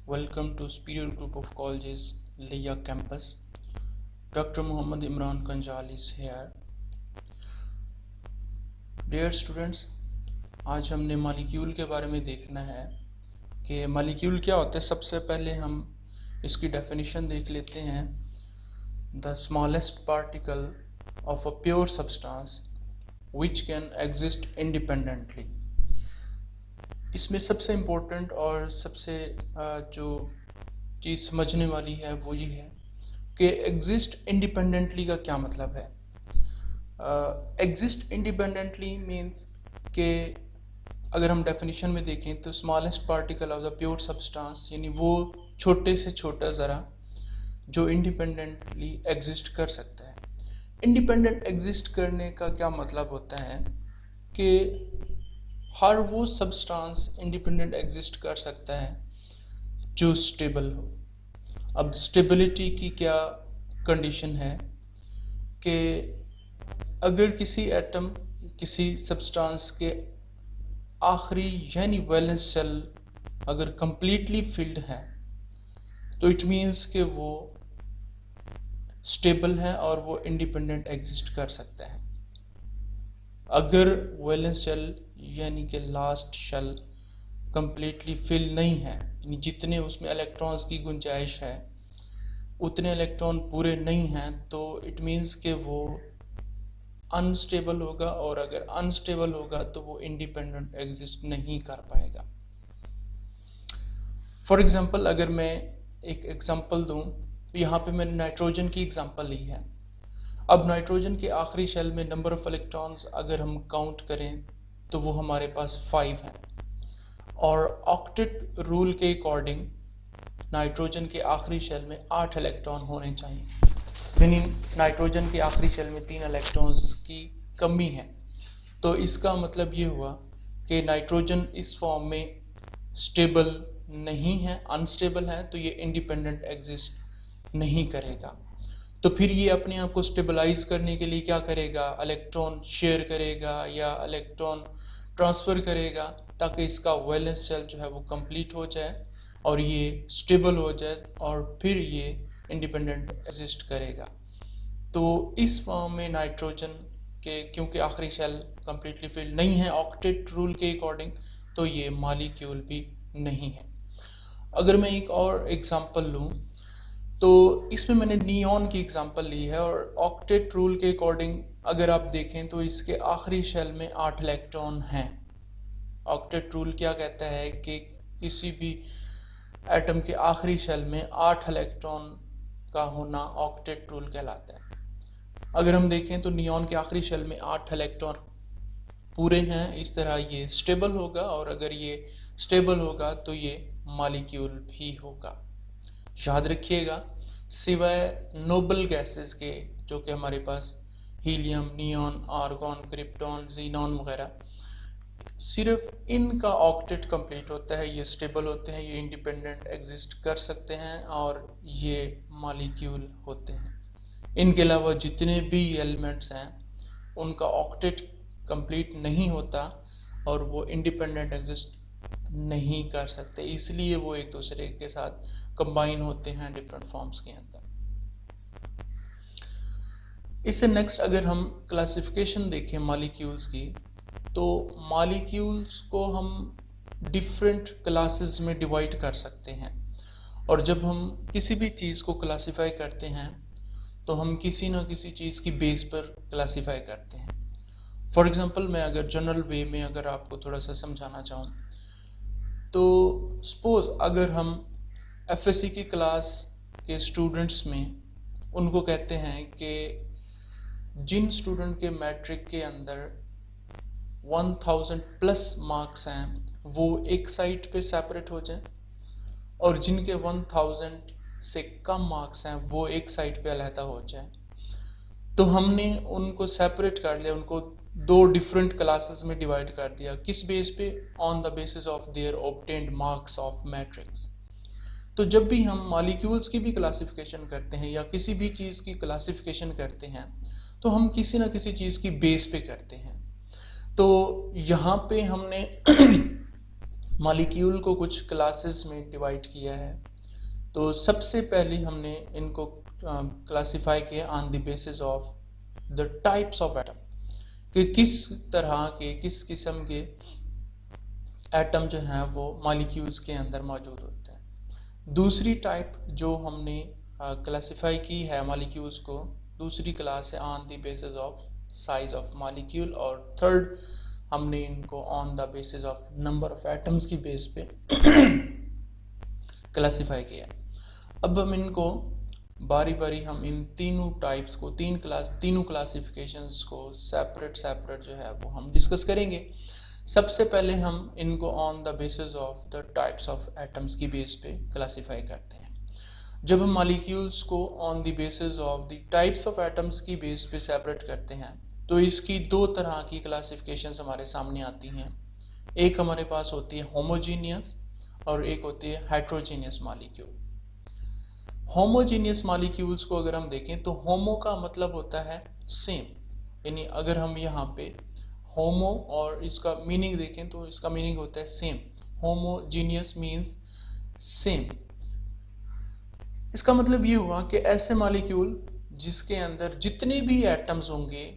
Welcome to Superior Group of Colleges, Liya campus. Dr. Muhammad Imran Kanjal is here. Dear students, आज हमने molecule के बारे में देखना है कि मालिक्यूल क्या होता है। सबसे पहले हम इसकी डेफिनेशन देख लेते हैं। The smallest particle of a pure substance which can exist independently. इसमें सबसे इम्पोर्टेंट और सबसे जो चीज़ समझने वाली है वो ये है कि एग्जिस्ट इंडिपेंडेंटली का क्या मतलब है। एग्जिस्ट इंडिपेंडेंटली मीन्स कि अगर हम डेफिनेशन में देखें तो smallest particle of the pure substance, यानी वो छोटे से छोटा ज़रा जो इंडिपेंडेंटली एग्जिस्ट कर सकता है। इंडिपेंडेंट एग्जिस्ट करने का क्या मतलब होता है कि हर वो सब्सटेंस इंडिपेंडेंट एग्जिस्ट कर सकता है जो स्टेबल हो। अब स्टेबिलिटी की क्या कंडीशन है कि अगर किसी एटम किसी सब्सटेंस के आखिरी यानी वैलेंस शेल अगर कंप्लीटली फिल्ड है तो इट मीन्स कि वो स्टेबल है और वो इंडिपेंडेंट एग्जिस्ट कर सकता है। अगर वैलेंस शेल यानी कि लास्ट शेल कंप्लीटली फिल नहीं है, जितने उसमें इलेक्ट्रॉन्स की गुंजाइश है उतने इलेक्ट्रॉन पूरे नहीं हैं, तो इट मीन्स कि वो अनस्टेबल होगा, और अगर अनस्टेबल होगा तो वो इंडिपेंडेंट एग्जिस्ट नहीं कर पाएगा। फॉर एग्जांपल अगर मैं एक एग्जांपल दूं तो यहाँ पे मैंने नाइट्रोजन की एग्जांपल ली है। अब नाइट्रोजन के आखिरी शेल में नंबर ऑफ इलेक्ट्रॉन्स अगर हम काउंट करें तो वो हमारे पास 5 है, और ऑक्टेट रूल के अकॉर्डिंग नाइट्रोजन के आखिरी शेल में 8 इलेक्ट्रॉन होने चाहिए। यानी नाइट्रोजन के आखिरी शेल में 3 इलेक्ट्रॉन्स की कमी है। तो इसका मतलब ये हुआ कि नाइट्रोजन इस फॉर्म में स्टेबल नहीं है, अनस्टेबल है, तो ये इंडिपेंडेंट एग्जिस्ट नहीं करेगा। तो फिर ये अपने आप को स्टेबलाइज करने के लिए क्या करेगा, इलेक्ट्रॉन शेयर करेगा या इलेक्ट्रॉन ट्रांसफ़र करेगा ताकि इसका वैलेंस शेल जो है वो कंप्लीट हो जाए और ये स्टेबल हो जाए, और फिर ये इंडिपेंडेंट एग्जिस्ट करेगा। तो इस फॉर्म में नाइट्रोजन के क्योंकि आखिरी शेल कंप्लीटली फिल्ड नहीं है ऑक्टेट रूल के अकॉर्डिंग, तो ये मॉलिक्यूल भी नहीं है। अगर मैं एक और एग्जांपल लूँ तो इसमें मैंने नियॉन की एग्जांपल ली है, और ऑक्टेट रूल के अकॉर्डिंग अगर आप देखें तो इसके आखिरी शेल में 8 इलेक्ट्रॉन हैं। ऑक्टेट रूल क्या कहता है कि किसी भी एटम के आखिरी शेल में 8 इलेक्ट्रॉन का होना ऑक्टेट रूल कहलाता है। अगर हम देखें तो नियॉन के आखिरी शेल में 8 इलेक्ट्रॉन पूरे हैं, इस तरह ये स्टेबल होगा, और अगर ये स्टेबल होगा तो ये मॉलिक्यूल भी होगा। याद रखिएगा, सिवाय नोबल गैसेस के जो कि हमारे पास helium, neon, argon, krypton, xenon वगैरह, सिर्फ इनका ऑक्टेट कंप्लीट होता है, ये स्टेबल होते हैं, ये इंडिपेंडेंट एग्जिस्ट कर सकते हैं और ये मॉलिक्यूल होते हैं। इनके अलावा जितने भी एलिमेंट्स हैं उनका ऑक्टेट कंप्लीट नहीं होता और वो इंडिपेंडेंट एग्जिस्ट नहीं कर सकते, इसलिए वो एक दूसरे के साथ कंबाइन होते हैं डिफरेंट फॉर्म्स के अंदर। इससे नेक्स्ट अगर हम क्लासिफिकेशन देखें मॉलिक्यूल्स की, तो मॉलिक्यूल्स को हम डिफरेंट क्लासेस में डिवाइड कर सकते हैं, और जब हम किसी भी चीज़ को क्लासिफाई करते हैं तो हम किसी ना किसी चीज़ की बेस पर क्लासिफाई करते हैं। फॉर एग्जांपल मैं अगर जनरल वे में अगर आपको थोड़ा सा समझाना चाहूँ तो सपोज अगर हम एफएससी की क्लास के स्टूडेंट्स में उनको कहते हैं कि जिन स्टूडेंट के मैट्रिक के अंदर 1000 प्लस मार्क्स हैं वो एक साइड पे सेपरेट हो जाएं, और जिनके 1000 से कम मार्क्स हैं वो एक साइड पे अलहदा हो जाएं। तो हमने उनको सेपरेट कर लिया, उनको 2 डिफरेंट क्लासेस में डिवाइड कर दिया। किस बेस पे? On the basis of their obtained marks of matrix. तो जब भी हम मॉलिक्यूल्स की भी क्लासिफिकेशन करते हैं या किसी भी चीज़ की क्लासिफिकेशन करते हैं तो हम किसी ना किसी चीज़ की बेस पे करते हैं। तो यहाँ पे हमने मॉलिक्यूल को कुछ क्लासेस में डिवाइड किया है। तो सबसे पहले हमने इनको क्लासिफाई किया on the basis of the types of atom, कि किस तरह के, किस किस्म के एटम जो हैं वो मॉलिक्यूल्स के अंदर मौजूद होते हैं। दूसरी टाइप जो हमने क्लासिफाई की है मॉलिक्यूल्स को, दूसरी क्लास है on the basis of size of molecule, और थर्ड हमने इनको on the basis of number of atoms की बेस पे क्लासिफाई किया। अब हम इनको बारी बारी हम इन तीनों टाइप्स को, तीनों क्लासिफिकेशंस को सेपरेट जो है वो हम डिस्कस करेंगे। सबसे पहले हम इनको on the basis of the types of atoms की बेस पे क्लासिफाई करते हैं। जब हम मॉलिक्यूल्स को on the basis of the types of atoms की बेस पे सेपरेट करते हैं तो इसकी दो तरह की क्लासिफिकेशंस हमारे सामने आती हैं। एक हमारे पास होती है होमोजीनियस और एक होती है हेट्रोजीनियस मॉलिक्यूल। होमोजीनियस मॉलिक्यूल्स को अगर हम देखें तो होमो का मतलब होता है सेम, यानी अगर हम यहाँ पे होमो और इसका मीनिंग देखें तो इसका मीनिंग होता है सेम। Homogeneous means same. इसका मतलब ये हुआ कि ऐसे मॉलिक्यूल जिसके अंदर जितने भी एटम्स होंगे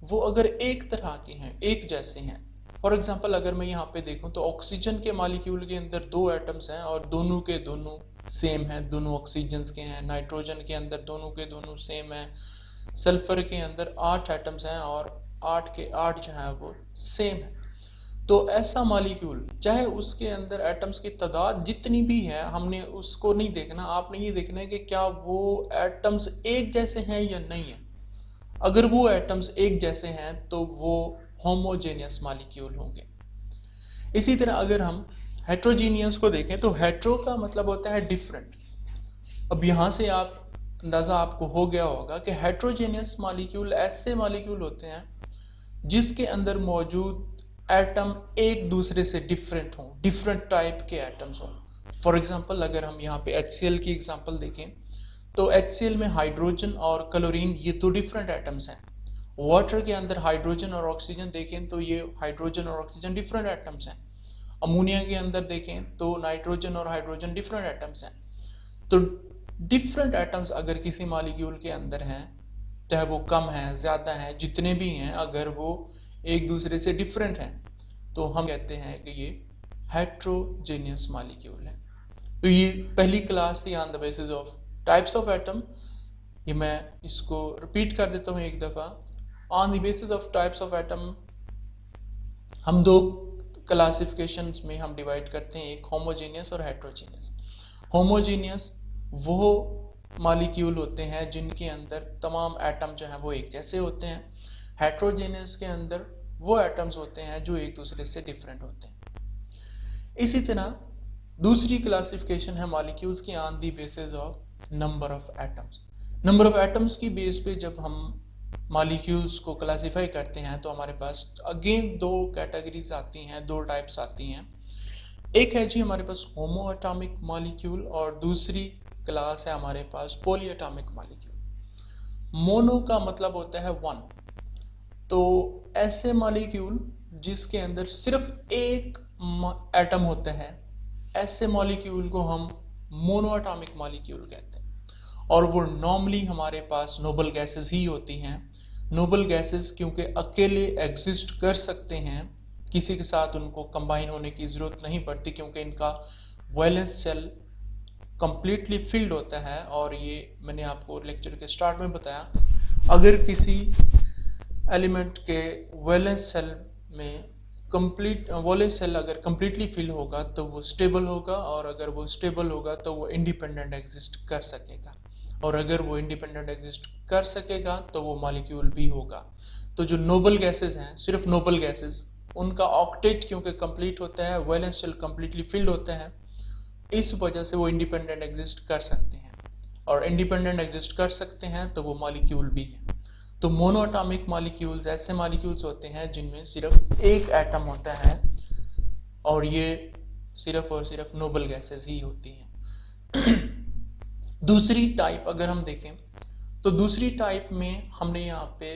वो अगर एक तरह के हैं, एक जैसे हैं। फॉर एग्जांपल अगर मैं यहाँ पे देखूं तो ऑक्सीजन के मॉलिक्यूल के अंदर 2 एटम्स हैं और दोनों के दोनों सेम हैं, दोनों ऑक्सीजन के हैं। नाइट्रोजन के अंदर दोनों के दोनों सेम हैं। सल्फर के अंदर 8 एटम्स हैं और 8 के 8 जो है वो सेम है। तो ऐसा मॉलिक्यूल चाहे उसके अंदर एटम्स की तादाद जितनी भी है, हमने उसको नहीं देखना, आपने ये देखना है कि क्या वो एटम्स एक जैसे हैं या नहीं है। अगर वो एटम्स एक जैसे हैं तो वो होमोजेनियस मॉलिक्यूल होंगे। इसी तरह अगर हम हेट्रोजीनियस को देखें तो हेट्रो का मतलब होता है डिफरेंट। अब यहाँ से आप अंदाजा आपको हो गया होगा कि हेट्रोजेनियस मॉलिक्यूल ऐसे मॉलिक्यूल होते हैं जिसके अंदर मौजूद एटम एक दूसरे से डिफरेंट हों, डिफरेंट टाइप के एटम्स हों। फॉर एग्जांपल अगर हम यहाँ पे HCl की एग्जांपल देखें तो HCl में हाइड्रोजन और क्लोरीन ये तो डिफरेंट एटम्स हैं। वाटर के अंदर हाइड्रोजन और ऑक्सीजन देखें तो ये हाइड्रोजन और ऑक्सीजन डिफरेंट एटम्स हैं। अमोनिया के अंदर देखें तो नाइट्रोजन और हाइड्रोजन डिफरेंट एटम्स हैं। तो डिफरेंट एटम्स अगर किसी मॉलिक्यूल के अंदर हैं, चाहे वो कम है ज़्यादा है, जितने भी हैं, अगर वो एक दूसरे से डिफरेंट हैं तो हम कहते हैं कि ये हेट्रोजेनियस मॉलिक्यूल है। तो ये पहली क्लास थी on the basis of types of atom. ये मैं इसको रिपीट कर देता हूँ एक दफ़ा। On the basis of types of atom हम 2 क्लासिफिकेशंस में हम डिवाइड करते हैं, एक होमोजेनियस और हेट्रोजेनियस। होमोजेनियस वो मॉलिक्यूल होते हैं जिनके अंदर तमाम एटम जो हैं वो एक जैसे होते हैं। हेट्रोजेनियस के अंदर वो एटम्स होते हैं जो एक दूसरे से डिफरेंट होते हैं। इसी तरह दूसरी क्लासिफिकेशन है मॉलिक्यूल्स की on the basis of number of atoms. Number of atoms की बेस पे जब हम मॉलिक्यूल्स को क्लासिफाई करते हैं तो हमारे पास अगेन 2 कैटेगरीज आती हैं, 2 टाइप्स आती हैं। एक है जी हमारे पास होमो एटॉमिक मॉलिक्यूल और दूसरी क्लास है हमारे पास पॉली एटॉमिक मॉलिक्यूल। मोनो का मतलब होता है 1। तो ऐसे मॉलिक्यूल जिसके अंदर सिर्फ एक एटम होता है, ऐसे मॉलिक्यूल को हम मोनो एटॉमिक मॉलिक्यूल कहते हैं। और वो नॉर्मली हमारे पास नोबल गैसेस ही होती हैं। नोबल गैसेस क्योंकि अकेले एग्जिस्ट कर सकते हैं, किसी के साथ उनको कंबाइन होने की ज़रूरत नहीं पड़ती, क्योंकि इनका वैलेंस शेल कंप्लीटली फिल्ड होता है। और ये मैंने आपको लेक्चर के स्टार्ट में बताया, अगर किसी एलिमेंट के वैलेंस शेल में वैलेंस शेल अगर कंप्लीटली फिल होगा तो वो स्टेबल होगा, और अगर वो स्टेबल होगा तो वो इंडिपेंडेंट एग्जिस्ट कर सकेगा, और अगर वो इंडिपेंडेंट एग्जिस्ट कर सकेगा तो वो मॉलिक्यूल भी होगा। तो जो नोबल गैसेस हैं, सिर्फ नोबल गैसेस, उनका ऑक्टेट क्योंकि कंप्लीट होता है, वैलेंस शेल कंप्लीटली फिल्ड होता है, इस वजह से वो इंडिपेंडेंट एग्जिस्ट कर सकते हैं। और इंडिपेंडेंट एग्जिस्ट कर सकते हैं तो वो मॉलिक्यूल भी है। तो मोनोएटॉमिक मॉलिक्यूल्स ऐसे मॉलिक्यूल्स होते हैं जिनमें सिर्फ एक एटम होता है, और ये सिर्फ और सिर्फ नोबल गैसेस ही होती हैं। दूसरी टाइप अगर हम देखें तो दूसरी टाइप में हमने यहाँ पे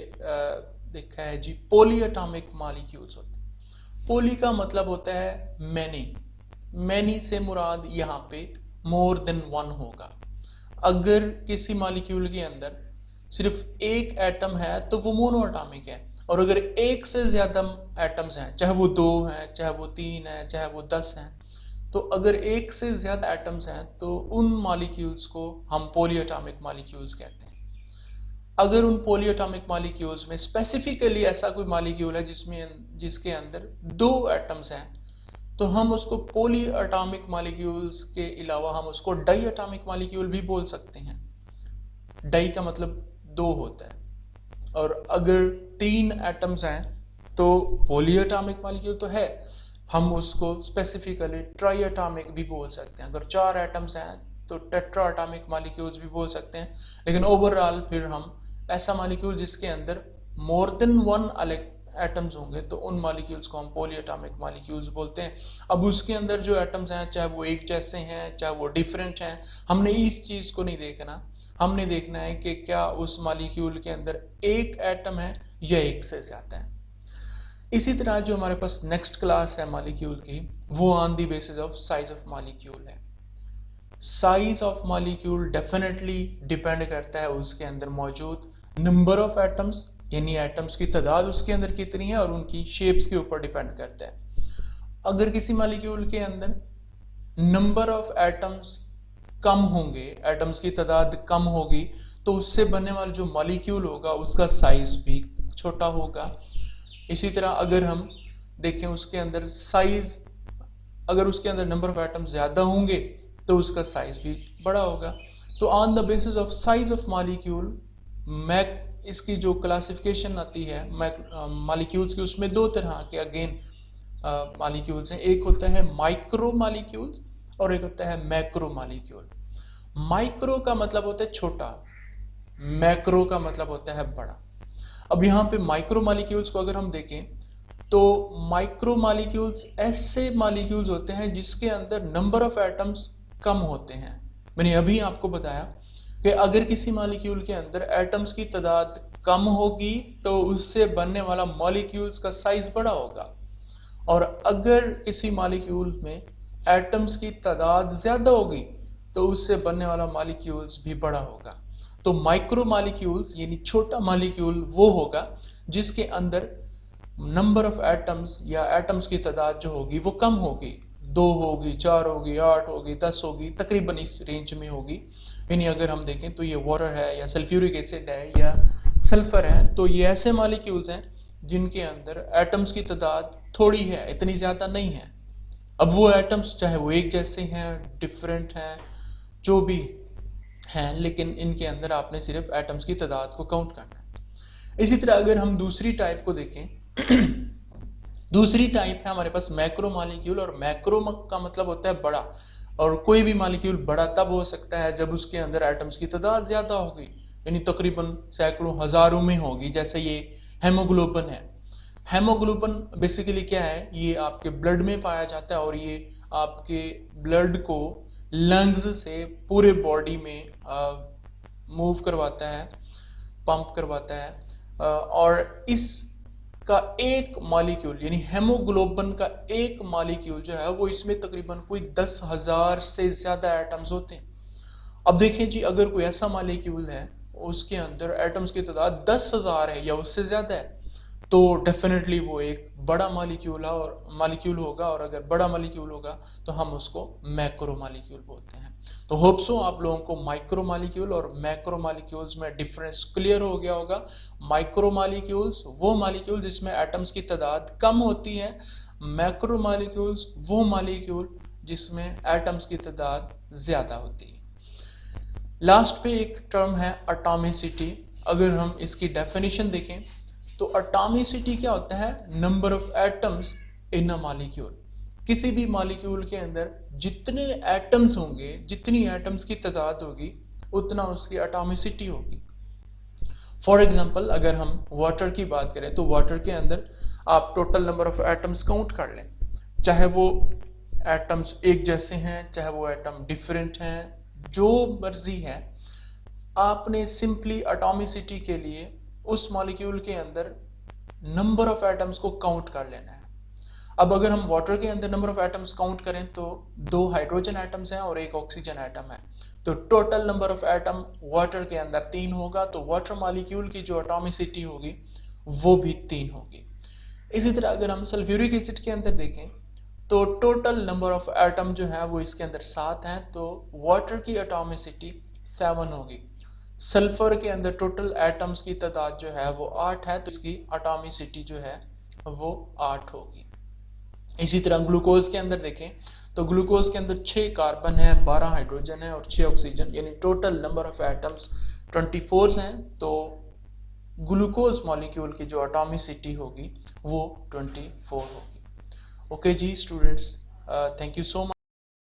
देखा है जी पॉली एटॉमिक मॉलिक्यूल्स होते हैं। पॉली का मतलब होता है मैनी, मैनी से मुराद यहाँ पे मोर देन वन होगा। अगर किसी मॉलिक्यूल के अंदर सिर्फ एक एटम है तो वो मोनोएटॉमिक है, और अगर एक से ज्यादा एटम्स हैं, चाहे वो 2 हैं, चाहे वो 3 हैं, चाहे वो 10 हैं, तो अगर एक से ज्यादा एटम्स हैं तो उन मॉलिक्यूल्स को हम पॉलीएटॉमिक मॉलिक्यूल्स कहते हैं। अगर उन पॉलीएटॉमिक मॉलिक्यूल्स में स्पेसिफिकली ऐसा कोई मॉलिक्यूल है जिसके अंदर 2 एटम्स हैं, तो हम उसको पॉलीएटॉमिक मॉलिक्यूल्स के अलावा हम उसको डाईएटॉमिक मॉलिक्यूल भी बोल सकते हैं। डाई का मतलब 2 होता है, और अगर 3 एटम्स हैं तो पॉलीएटॉमिक मॉलिक्यूल तो है, हम उसको स्पेसिफिकली ट्राईएटॉमिक भी बोल सकते हैं। अगर 4 एटम्स हैं तो टेट्राएटॉमिक मॉलिक्यूल्स भी बोल सकते हैं। लेकिन ओवरऑल फिर हम ऐसा मॉलिक्यूल जिसके अंदर मोर देन 1 एटम्स होंगे तो उन मॉलिक्यूल्स को हम पॉलीएटॉमिक मॉलिक्यूल्स बोलते हैं। अब उसके अंदर जो एटम्स हैं, चाहे वो एक जैसे हैं, चाहे वो डिफरेंट हैं, हमने इस चीज को नहीं देखना। हमने देखना है कि क्या उस मॉलिक्यूल के अंदर एक एटम है या एक से ज्यादा है। इसी तरह जो हमारे पास नेक्स्ट क्लास है मॉलिक्यूल की, वो on the basis of size of molecule है। Size of molecule definitely depend करता है उसके अंदर मौजूद नंबर ऑफ एटम्स, यानी एटम्स की तादाद उसके अंदर कितनी है, और उनकी शेप्स के ऊपर डिपेंड करता है। अगर किसी मॉलिक्यूल के अंदर नंबर ऑफ एटम्स कम होंगे, एटम्स की तादाद कम होगी, तो उससे बनने वाला जो मॉलिक्यूल होगा उसका साइज भी छोटा होगा। इसी तरह अगर हम देखें उसके अंदर साइज, अगर उसके अंदर नंबर ऑफ एटम्स ज्यादा होंगे तो उसका साइज भी बड़ा होगा। तो on the basis of size of molecule इसकी जो क्लासिफिकेशन आती है मॉलिक्यूल्स की, उसमें 2 तरह के अगेन मॉलिक्यूल्स हैं। एक होता है माइक्रो मॉलिक्यूल्स और एक होता है मैक्रो मॉलिक्यूल। माइक्रो का मतलब होता है छोटा, मैक्रो का मतलब होता है बड़ा। अब यहाँ पे माइक्रो मॉलिक्यूल्स को अगर हम देखें तो माइक्रो मॉलिक्यूल्स ऐसे मॉलिक्यूल्स होते हैं जिसके अंदर नंबर ऑफ एटम्स कम होते हैं। मैंने अभी आपको बताया कि अगर किसी मॉलिक्यूल के अंदर एटम्स की तादाद कम होगी तो उससे बनने वाला मॉलिक्यूल्स का साइज बड़ा होगा, और अगर किसी मॉलिक्यूल में एटम्स की तादाद ज्यादा होगी तो उससे बनने वाला मॉलिक्यूल्स भी बड़ा होगा। तो माइक्रो मॉलिक्यूल्स यानी छोटा मॉलिक्यूल वो होगा जिसके अंदर नंबर ऑफ एटम्स या एटम्स की तादाद जो होगी वो कम होगी, 2 होगी, 4 होगी, 8 होगी, 10 होगी, तकरीबन इस रेंज में होगी। यानी अगर हम देखें तो ये वाटर है या सल्फ्यूरिक एसिड है या सल्फर है, तो ये ऐसे मॉलिक्यूल्स हैं जिनके अंदर एटम्स की तादाद थोड़ी है, इतनी ज्यादा नहीं है। अब वो एटम्स चाहे वो एक जैसे हैं, डिफरेंट हैं, जो भी हैं, लेकिन इनके अंदर आपने सिर्फ एटम्स की तादाद को काउंट करना है। इसी तरह अगर हम दूसरी टाइप को देखें दूसरी टाइप है हमारे पास मैक्रो मॉलिक्यूल, और मैक्रो का मतलब होता है बड़ा। और कोई भी मॉलिक्यूल बड़ा तब हो सकता है जब उसके अंदर एटम्स की तादाद ज्यादा होगी, यानी तकरीबन सैकड़ों हजारों में होगी। जैसे ये हेमोग्लोबिन है। हेमोग्लोबिन बेसिकली क्या है, ये आपके ब्लड में पाया जाता है और ये आपके ब्लड को लंग्स से पूरे बॉडी में मूव करवाता है, पंप करवाता है। और इसका एक मॉलिक्यूल यानी हेमोग्लोबिन का एक मॉलिक्यूल जो है वो इसमें तकरीबन कोई 10,000 से ज्यादा एटम्स होते हैं। अब देखें जी, अगर कोई ऐसा मॉलिक्यूल है उसके अंदर एटम्स की तादाद 10,000 है या उससे ज्यादा है, तो डेफिनेटली वो एक बड़ा मॉलिक्यूल होगा, और अगर बड़ा मॉलिक्यूल होगा तो हम उसको मैक्रो मॉलिक्यूल बोलते हैं। तो होप सो आप लोगों को माइक्रो मॉलिक्यूल और मैक्रो मॉलिक्यूल्स में डिफरेंस क्लियर हो गया होगा। माइक्रो मॉलिक्यूल्स वो मॉलिक्यूल जिसमें एटम्स की तादाद कम होती है, मैक्रो मॉलिक्यूल्स वो मॉलिक्यूल जिसमें एटम्स की तादाद ज्यादा होती है। लास्ट पे एक टर्म है एटॉमिसिटी। अगर हम इसकी डेफिनेशन देखें तो एटॉमिसिटी क्या होता है, number of atoms in a molecule. किसी भी मॉलिक्यूल के अंदर जितने एटम्स होंगे, जितनी एटम्स की तादाद होगी, उतना उसकी एटॉमिसिटी होगी। फॉर एग्जांपल अगर हम वाटर की बात करें तो वाटर के अंदर आप total number of atoms count कर लें, चाहे वो एटम्स एक जैसे हैं, चाहे वो एटम डिफरेंट हैं, जो मर्जी है, आपने सिंपली एटॉमिसिटी के लिए उस मॉलिक्यूल के अंदर नंबर ऑफ एटम्स को काउंट कर लेना है। अब अगर हम वाटर के अंदर नंबर ऑफ एटम्स काउंट करें तो 2 हाइड्रोजन एटम्स हैं और 1 ऑक्सीजन एटम है, तो total number of atom water के अंदर 3 होगा, तो वाटर मॉलिक्यूल की जो एटॉमिसिटी होगी वो भी 3 होगी। इसी तरह अगर हम सल्फ्यूरिक एसिड के अंदर देखें तो टोटल नंबर ऑफ एटम जो है वो इसके अंदर 7 हैं, तो वाटर की एटॉमिसिटी 7 होगी। सल्फर के अंदर टोटल एटम्स की तादाद जो है वो 8 है, तो इसकी एटॉमिसिटी जो है वो 8 होगी। इसी तरह ग्लूकोज के अंदर देखें तो ग्लूकोज के अंदर 6 कार्बन है, 12 हाइड्रोजन है और 6 ऑक्सीजन, यानी टोटल नंबर ऑफ एटम्स 24 हैं, तो ग्लूकोज मॉलिक्यूल की जो एटॉमिसिटी होगी वो 24 होगी। ओके जी students, thank you so much.